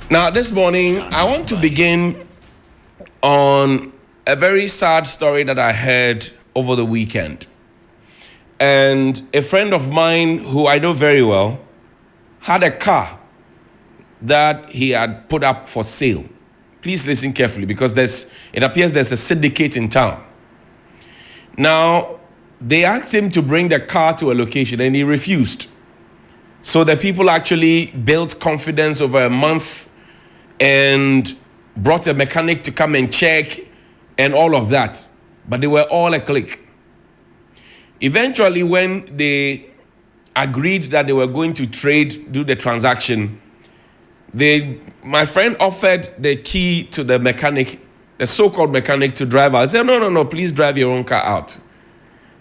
Now, this morning, I want to begin on a very sad story that I heard over the weekend. And a friend of mine who I know very well had a car that he had put up for sale. Please listen carefully because it appears there's a syndicate in town. Now, they asked him to bring the car to a location and he refused. So the people actually built confidence over a month and brought a mechanic to come and check and all of that. But they were all a clique. Eventually, when they agreed that they were going to do the transaction, my friend offered the key to the mechanic, the so-called mechanic, to drive out. I said, no, please drive your own car out.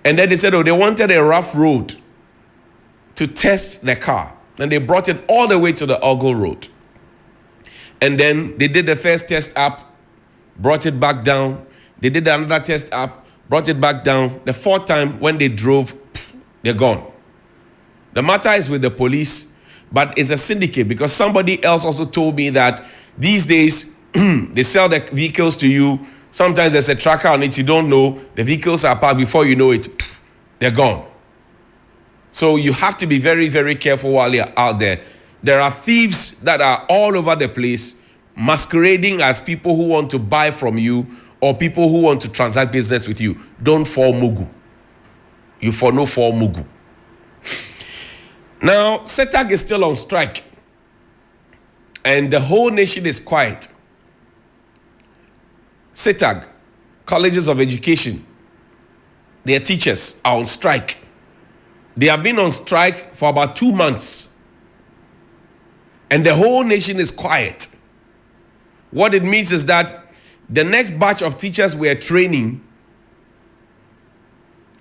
And then they said, they wanted a rough road to test the car. And they brought it all the way to the Ogle Road. And then they did the first test up, brought it back down. They did another test up, brought it back down. The fourth time, when they drove, they're gone. The matter is with the police, but it's a syndicate because somebody else also told me that these days, they sell the vehicles to you. Sometimes there's a tracker on it, you don't know. The vehicles are parked, before you know it, they're gone. So you have to be very, very careful while you're out there. There are thieves that are all over the place, masquerading as people who want to buy from you or people who want to transact business with you. Don't fall mugu. You for no fall mugu. Now, SETAG is still on strike. And the whole nation is quiet. SETAG, colleges of education, their teachers are on strike. They have been on strike for about 2 months. And the whole nation is quiet. What it means is that the next batch of teachers we are training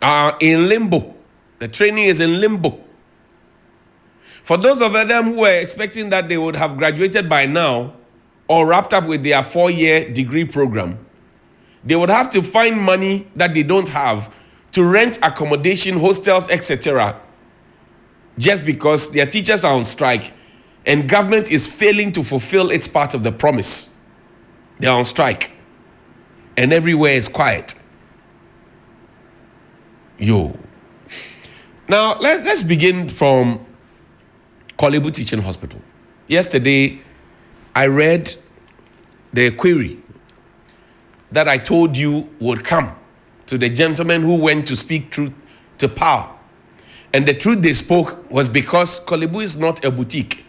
are in limbo. The training is in limbo. For those of them who were expecting that they would have graduated by now or wrapped up with their 4-year degree program, they would have to find money that they don't have to rent accommodation, hostels, etc. just because their teachers are on strike and government is failing to fulfill its part of the promise. They are on strike. And everywhere is quiet. Yo. Now, let's begin from Korle-Bu Teaching Hospital. Yesterday, I read the query that I told you would come to the gentleman who went to speak truth to power. And the truth they spoke was because Korle-Bu is not a boutique.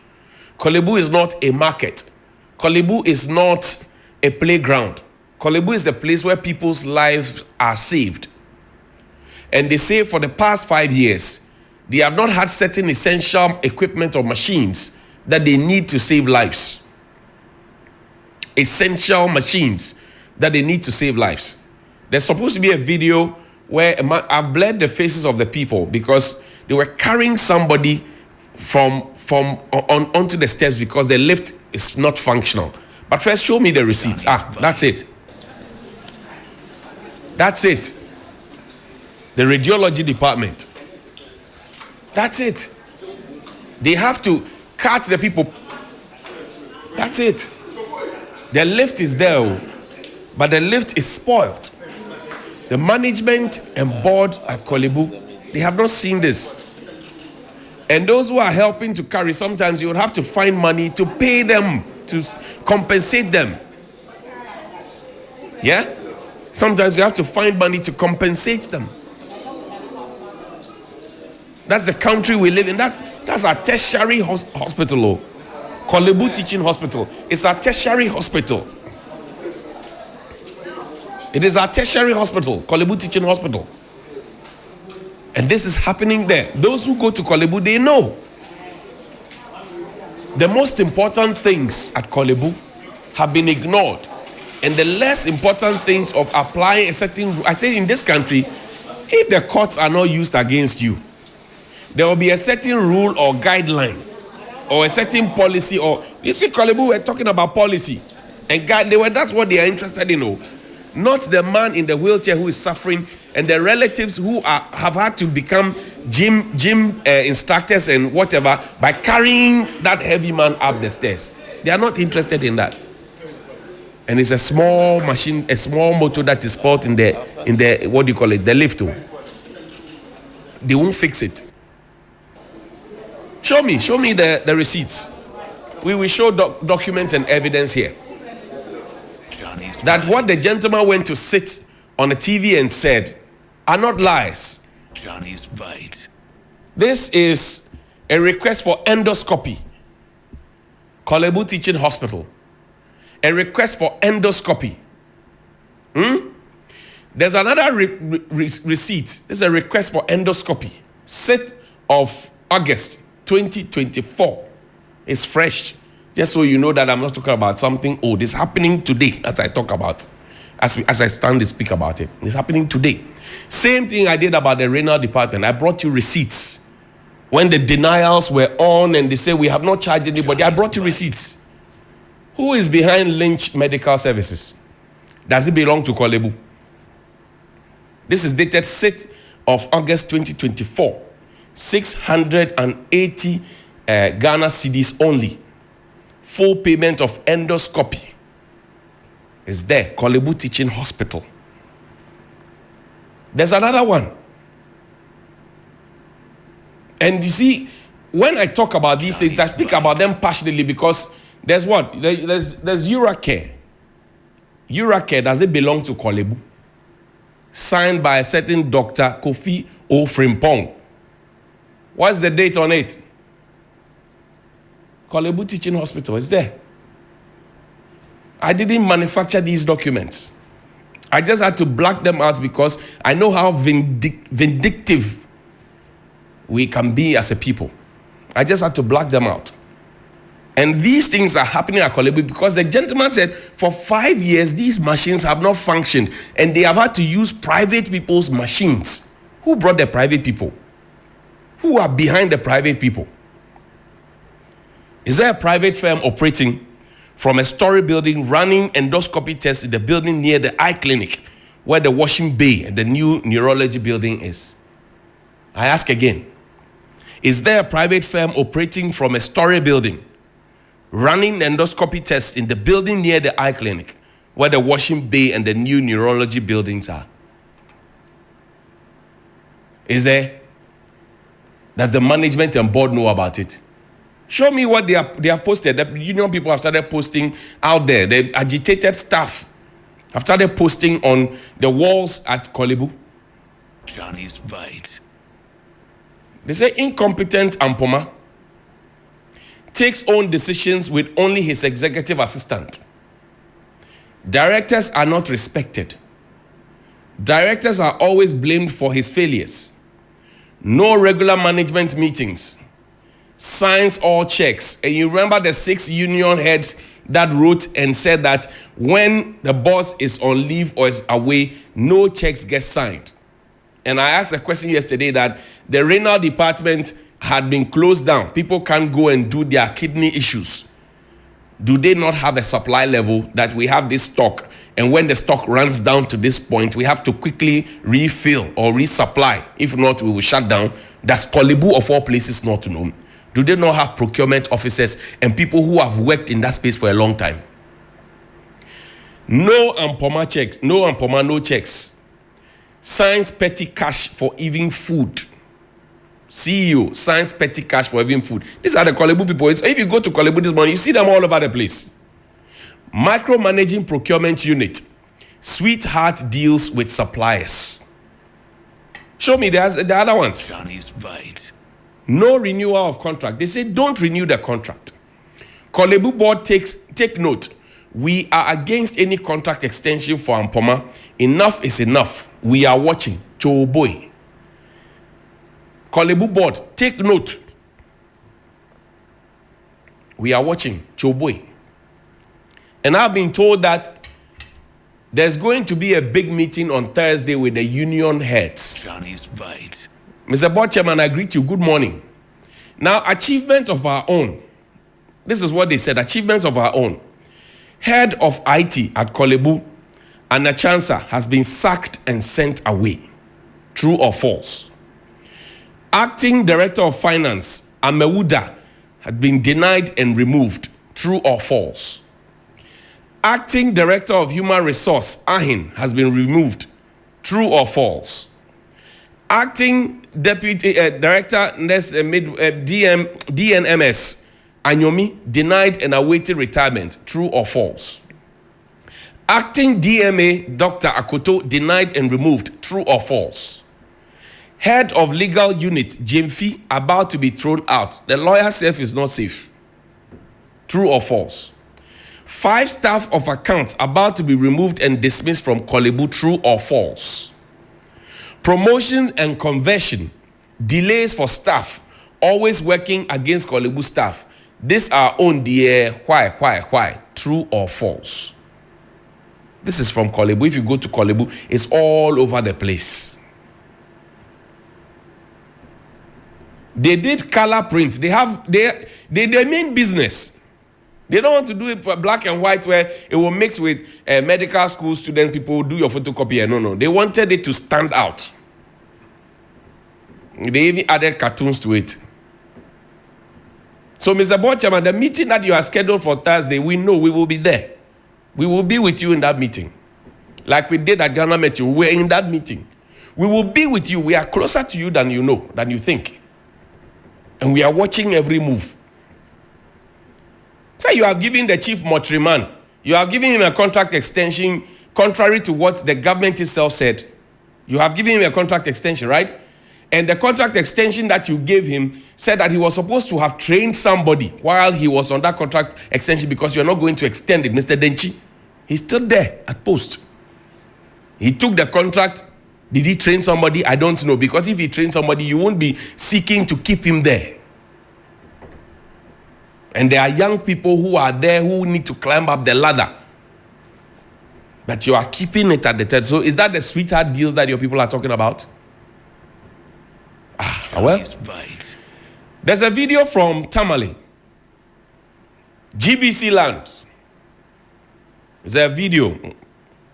Korle-Bu is not a market. Korle-Bu is not a playground. Korle-Bu is the place where people's lives are saved. And they say for the past 5 years, they have not had certain essential equipment or machines that they need to save lives. Essential machines that they need to save lives. There's supposed to be a video where I've blurred the faces of the people because they were carrying somebody onto the steps because the lift is not functional. But first, show me the receipts. That's it. That's it. The radiology department. That's it. They have to cut the people. That's it. The lift is there, but the lift is spoiled. The management and board at Korle-Bu, they have not seen this. And those who are helping to carry, sometimes you would have to find money to pay them, to compensate them. Yeah? Sometimes you have to find money to compensate them. That's the country we live in. That's our tertiary hospital. Korle-Bu Teaching Hospital. It's our tertiary hospital. It is our tertiary hospital, Korle-Bu Teaching Hospital. And this is happening there. Those who go to Korle-Bu, they know. The most important things at Korle-Bu have been ignored. And the less important things of applying a certain, I say in this country, if the courts are not used against you, there will be a certain rule or guideline or a certain policy. Or you see, Korle-Bu were talking about policy and that's what they are interested in. Not the man in the wheelchair who is suffering and the relatives who have had to become gym instructors and whatever by carrying that heavy man up the stairs. They are not interested in that. And it's a small machine, a small motor that is put in the what do you call it, the lift. They won't fix it. Show me the receipts. We will show documents and evidence here. Johnny's That what the gentleman went to sit on the TV and said are not lies. Johnny's fight. This is a request for endoscopy. Korle-Bu Teaching Hospital. A request for endoscopy. There's another receipt. This is a request for endoscopy. 6th of August 2024. It's fresh. Just so you know that I'm not talking about something old. It's happening today as I talk about. As I stand to speak about it. It's happening today. Same thing I did about the renal department. I brought you receipts. When the denials were on and they say we have not charged anybody, I brought you receipts. Who is behind Lynch Medical Services? Does it belong to Korle-Bu? This is dated 6th of August 2024. 680 Ghana cedis only. Full payment of endoscopy is there. Korle-Bu Teaching Hospital. There's another one. And you see, when I talk about these things, I speak about them passionately because there's what? There's Uracare. Uracare, does it belong to Korle-Bu? Signed by a certain Dr. Kofi Ofrimpong. What's the date on it? Korle-Bu Teaching Hospital is there. I didn't manufacture these documents. I just had to black them out because I know how vindictive we can be as a people. I just had to black them out. And these things are happening at Korle-Bu because the gentleman said for 5 years these machines have not functioned and they have had to use private people's machines. Who brought the private people? Who are behind the private people? Is there a private firm operating from a story building running endoscopy tests in the building near the eye clinic where the washing bay and the new neurology building is? I ask again. Is there a private firm operating from a story building running endoscopy tests in the building near the eye clinic where the washing bay and the new neurology buildings are? Is there? Does the management and board know about it? Show me what they have posted. The union people have started posting out there. The agitated staff have started posting on the walls at Korle-Bu. Johnny's fight. They say incompetent Ampoma takes own decisions with only his executive assistant. Directors are not respected. Directors are always blamed for his failures. No regular management meetings. Signs all checks. And you remember the 6 union heads that wrote and said that when the boss is on leave or is away, no checks get signed. And I asked a question yesterday that the renal department had been closed down. People can't go and do their kidney issues. Do they not have a supply level that we have this stock? And when the stock runs down to this point, we have to quickly refill or resupply. If not, we will shut down. That's Korle-Bu of all places not to know. Do they not have procurement officers and people who have worked in that space for a long time? No Ampoma checks. No Ampoma, no checks. Signs petty cash for even food. CEO signs petty cash for even food. These are the Korle-Bu people. So if you go to Korle-Bu this morning, you see them all over the place. Micromanaging procurement unit. Sweetheart deals with suppliers. Show me the other ones. Johnny's fight. No renewal of contract. They say don't renew the contract. Korle-Bu board take note. We are against any contract extension for Ampoma. Enough is enough. We are watching. Choboy. Korle-Bu board, take note. We are watching. Choboy. And I've been told that there's going to be a big meeting on Thursday with the union heads. Johnny's fight. Mr. Board Chairman, I greet you. Good morning. Now, achievements of our own. This is what they said. Achievements of our own. Head of IT at Korle-Bu, Anna Chansa, has been sacked and sent away. True or false? Acting Director of Finance, Amewuda, had been denied and removed. True or false? Acting Director of Human Resource, Ahin, has been removed. True or false? Acting Deputy Director, DNMS, Anyomi, denied and awaited retirement. True or false? Acting DMA, Dr. Akoto, denied and removed. True or false? Head of Legal Unit, Jemfi, about to be thrown out. The lawyer self is not safe. True or false? 5 staff of accounts about to be removed and dismissed from Korle-Bu. True or false? Promotion and conversion, delays for staff, always working against Korle-Bu staff. This our own dear. Why? True or false? This is from Korle-Bu. If you go to Korle-Bu, it's all over the place. They did color print. They mean business. They don't want to do it for black and white where it will mix with medical school students, people who do your photocopy. No. They wanted it to stand out. They even added cartoons to it. So, Mr. Board Chairman, the meeting that you are scheduled for Thursday, we know we will be there. We will be with you in that meeting. Like we did at Ghana Met you, we're in that meeting. We will be with you. We are closer to you than you know, than you think. And we are watching every move. Say you have given the chief Motriman, you have given him a contract extension contrary to what the government itself said. You have given him a contract extension, right? And the contract extension that you gave him said that he was supposed to have trained somebody while he was on that contract extension because you're not going to extend it, Mr. Denchi. He's still there at post. He took the contract. Did he train somebody? I don't know. Because if he trained somebody, you won't be seeking to keep him there. And there are young people who are there who need to climb up the ladder. But you are keeping it at the top. So is that the sweetheart deals that your people are talking about? Well, there's a video from Tamale. GBC land. There's a video.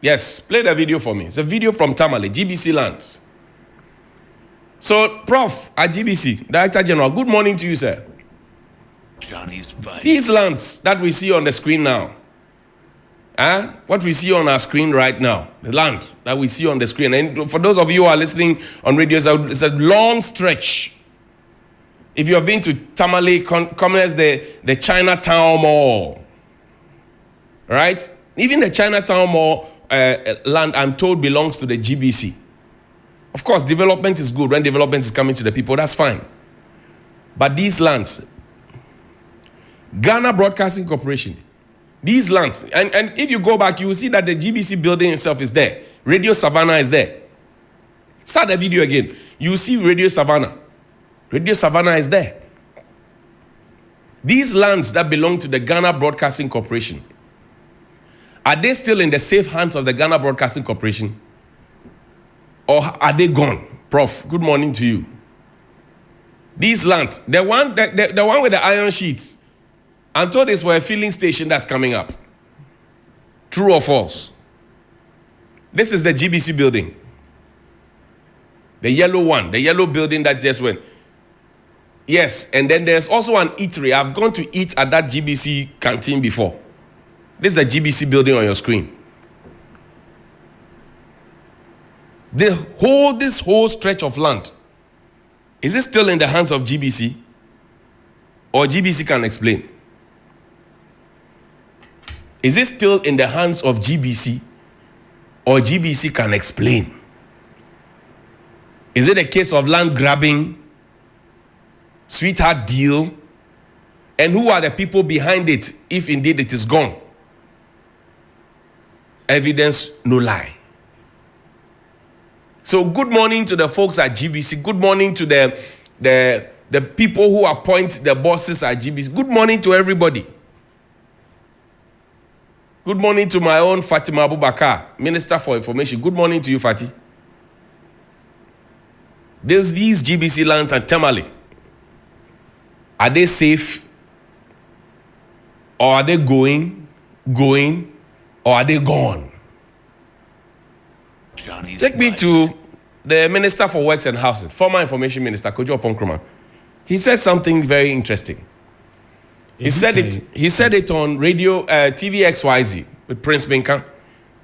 Yes, play the video for me. It's a video from Tamale, GBC lands. So, Prof at GBC, Director General, good morning to you, sir. Johnny's fight. These lands that we see on the screen now, what we see on our screen right now, the land that we see on the screen, and for those of you who are listening on radio, it's a long stretch. If you have been to Tamale, come as the Chinatown Mall, right? Even the Chinatown Mall land, I'm told, belongs to the GBC. Of course, development is good. When development is coming to the people, that's fine. But these lands, Ghana Broadcasting Corporation, these lands, and if you go back, you will see that the GBC building itself is there. Radio Savannah is there. Start the video again. You will see Radio Savannah. Radio Savannah is there. These lands that belong to the Ghana Broadcasting Corporation, are they still in the safe hands of the Ghana Broadcasting Corporation? Or are they gone? Prof, good morning to you. These lands, the one with the iron sheets, I'm told it's for a filling station that's coming up. True or false? This is the GBC building. The yellow one, the yellow building that just went. Yes, and then there's also an eatery. I've gone to eat at that GBC canteen before. This is the GBC building on your screen. This whole stretch of land, is it still in the hands of GBC? Or GBC can explain? Is it still in the hands of GBC? Or GBC can explain? Is it a case of land grabbing, sweetheart deal? And who are the people behind it, if indeed it is gone? Evidence, no lie. So good morning to the folks at GBC. Good morning to the people who appoint the bosses at GBC. Good morning to everybody. Good morning to my own Fatima Abubakar, Minister for Information. Good morning to you, Fati. These GBC lands and Tamale, are they safe? Or are they going, or are they gone? Johnny's Take me fight. to the Minister for Works and Housing, former Information Minister, Kojo Ponkroma. He said something very interesting. He said it. He said it on radio, TV XYZ with Prince Binka.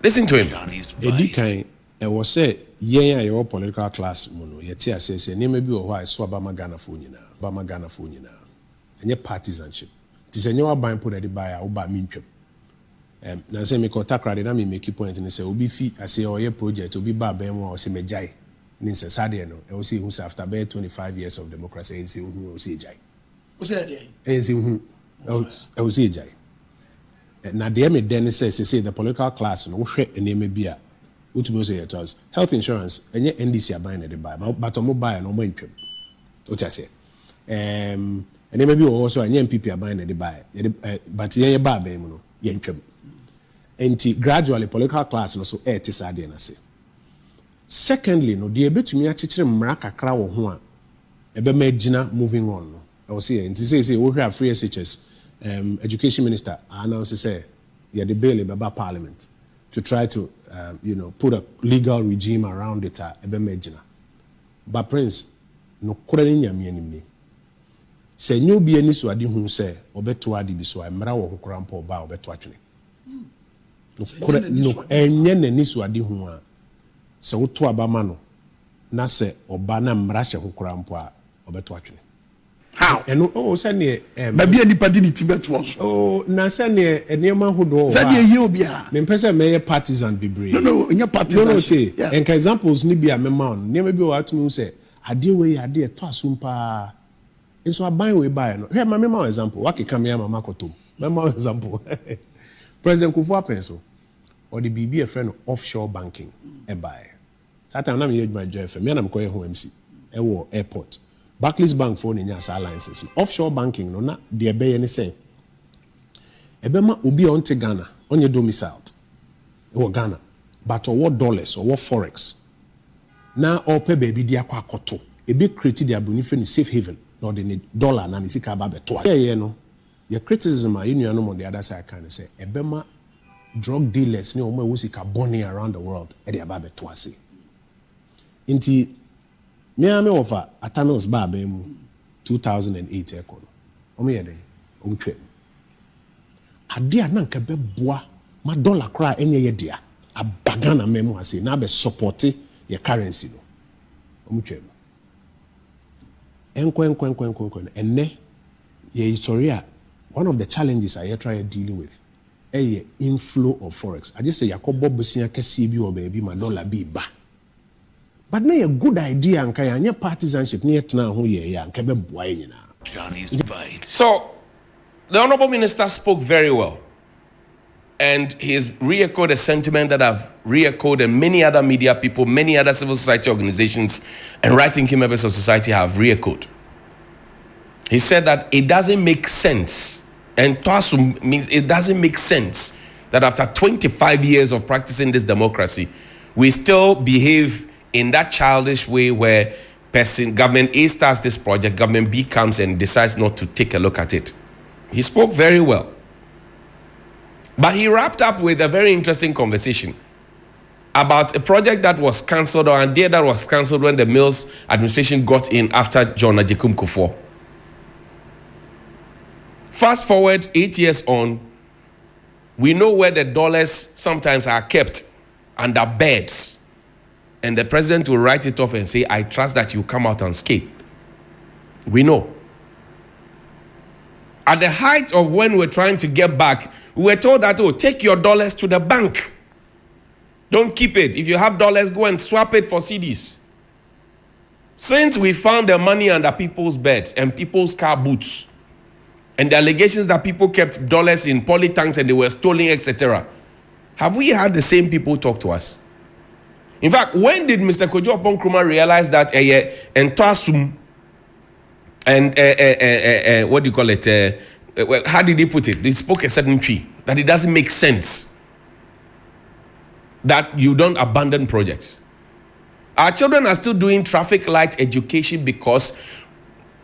Listen to him. Johnny's Edikan, was said, yeah, your political class, mono, yet, says, name may be a why so Bama Ghana Funina, Bama Ghana Funina, and your partisanship. Tis a new buying put at the buyer, or by minchum. Now say me contact credit, I make a point and say, will be fee, I say, or your project will be Babem or Semejai. Ninsa Sadiano, I will see who's after 25 years of democracy, and see who will see Jai. What's that? And see who I will see Jai. Now, the Emmy Dennis says, say the political class, no share and name be a what say it was health insurance, and yet NDC are buying at the buy, but a mobile no more income. What I say. And they may be also a young people are buying at the buy, but yeah, bar bemuno, yankum. And gradually, political class and also air tis I say. Secondly, no, the bit to me a teacher Maraka Crow one, a bemagina moving on. I was here, and to say, we have free SHS, education minister announced say, yeah, the bill about parliament to try to, put a legal regime around it, a bemagina. But Prince, no couldn't yammy. Say, no be any so I didn't say, or bet to add so I'm raw or crampo bow, bet to actually. No, and yen so I didn't. So to abamano na se obana mrasha kukurampo obeto atwene How? And send ye Baby nipa di ni tibet was. oh na send ye enema hodo Send ye you bia. me pese me partisan bebre No, your partisan. no te and examples ni bia me ma on nema bi o atumi say ade we ade to asum pa nso aban we buy no here me ma example wakeka me mama kotom me ma example President Kufuor Apenso or the BB a friend of offshore banking e buy Satan na me age my JFM me na me koye ho MC e wo airport Barclays Bank for nya sa license offshore banking no na de be ye ne say e be ma obi on te Ghana on your domiciled e wo Ghana but or dollars or forex na or pe baby dia kwa akoto e be create dia bonife no safe haven no de dollar na ne sika ba be to ye no your criticism are you know on the other side kind of say e be ma drug dealers ni omo wusika burning around the world e dey about to ase inti me ame offer atanos ba ba mu 2008 ekono omo ye dey omo twa ade a na nka be boa ma dollar kra enye ye dia abagana memu ase na be support your currency no omo twa enkwen enne ye historia one of the challenges I try dealing with a inflow of forex. I just say Yakobo Busia Kasibi or baby my dollar be ba. But na a good idea and kaya partisanship near now who ye and kebe boy. Johnny's fight. So, the Honorable Minister spoke very well. And he has re-echoed a sentiment that I've re-echoed and many other media people, many other civil society organizations and right-thinking members of society have re-echoed. He said that it doesn't make sense. And Toasum means it doesn't make sense that after 25 years of practicing this democracy, we still behave in that childish way where government A starts this project, government B comes and decides not to take a look at it. He spoke very well. But he wrapped up with a very interesting conversation about a project that was cancelled or an idea that was cancelled when the Mills administration got in after John Ajekum Kufuor. Fast forward 8 years on, we know where the dollars sometimes are kept under beds. And the president will write it off and say, I trust that you come out unscathed. We know. At the height of when we're trying to get back, we were told that, oh, take your dollars to the bank. Don't keep it. If you have dollars, go and swap it for CDs. Since we found the money under people's beds and people's car boots, and the allegations that people kept dollars in poly tanks and they were stolen, etc. Have we had the same people talk to us? In fact, when did Mr. Kojo Nkrumah realize that Entwasum and what do you call it? How did he put it? They spoke a certain tree that it doesn't make sense that you don't abandon projects. Our children are still doing traffic light education because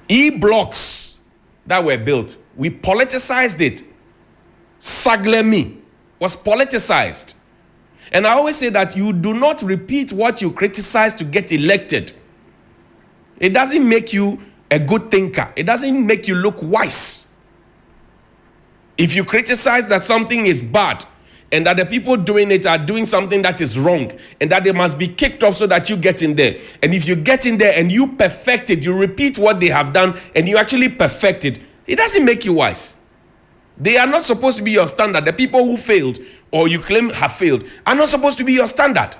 e-blocks that were built, we politicized it. Saglemi was politicized. And I always say that you do not repeat what you criticize to get elected. It doesn't make you a good thinker. It doesn't make you look wise. If you criticize that something is bad and that the people doing it are doing something that is wrong and that they must be kicked off so that you get in there, and if you get in there and you perfect it, you repeat what they have done and you actually perfect it, it doesn't make you wise. They are not supposed to be your standard. The people who failed or you claim have failed are not supposed to be your standard.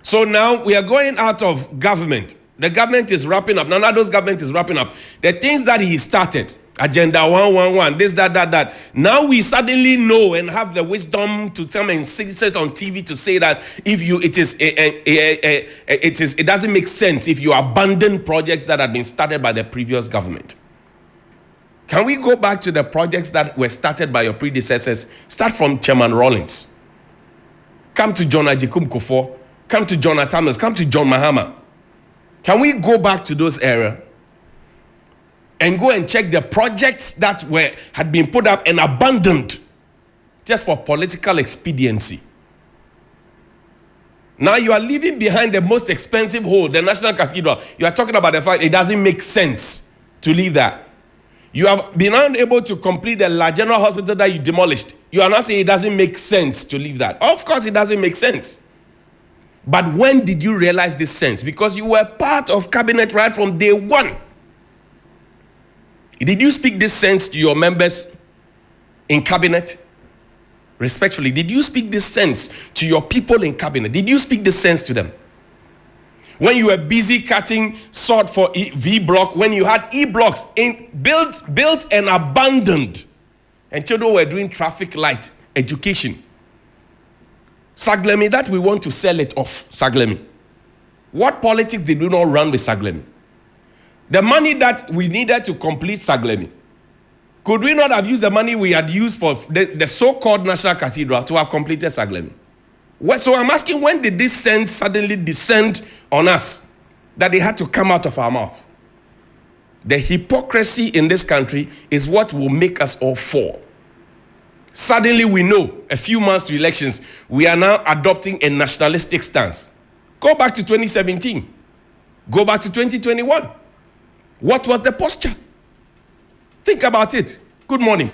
So now we are going out of government. The government is wrapping up. Nanado's government is wrapping up. The things that he started, Agenda 111, this, that. Now we suddenly know and have the wisdom to come and sit on TV to say that if you, it doesn't make sense if you abandon projects that had been started by the previous government. Can we go back to the projects that were started by your predecessors? Start from Chairman Rawlings. Come to John Ajikum Kufuor. Come to John Atamas. Come to John Mahama. Can we go back to those areas and go and check the projects that had been put up and abandoned just for political expediency? Now you are leaving behind the most expensive hole, the National Cathedral. You are talking about the fact it doesn't make sense to leave that. You have been unable to complete the La General Hospital that you demolished. You are not saying it doesn't make sense to leave that. Of course it doesn't make sense. But when did you realize this sense? Because you were part of cabinet right from day one. Did you speak this sense to your members in cabinet? Respectfully, did you speak this sense to your people in cabinet? Did you speak this sense to them? When you were busy cutting sod for V block, when you had E blocks built and abandoned, and children were doing traffic light education. Saglemi, that we want to sell it off, Saglemi. What politics did we not run with Saglemi? The money that we needed to complete Saglemi, could we not have used the money we had used for the so-called National Cathedral to have completed Saglemi? So I'm asking, when did this sense suddenly descend on us that they had to come out of our mouth? The hypocrisy in this country is what will make us all fall. Suddenly we know, a few months to elections, we are now adopting a nationalistic stance. Go back to 2017. Go back to 2021. What was the posture? Think about it. Good morning.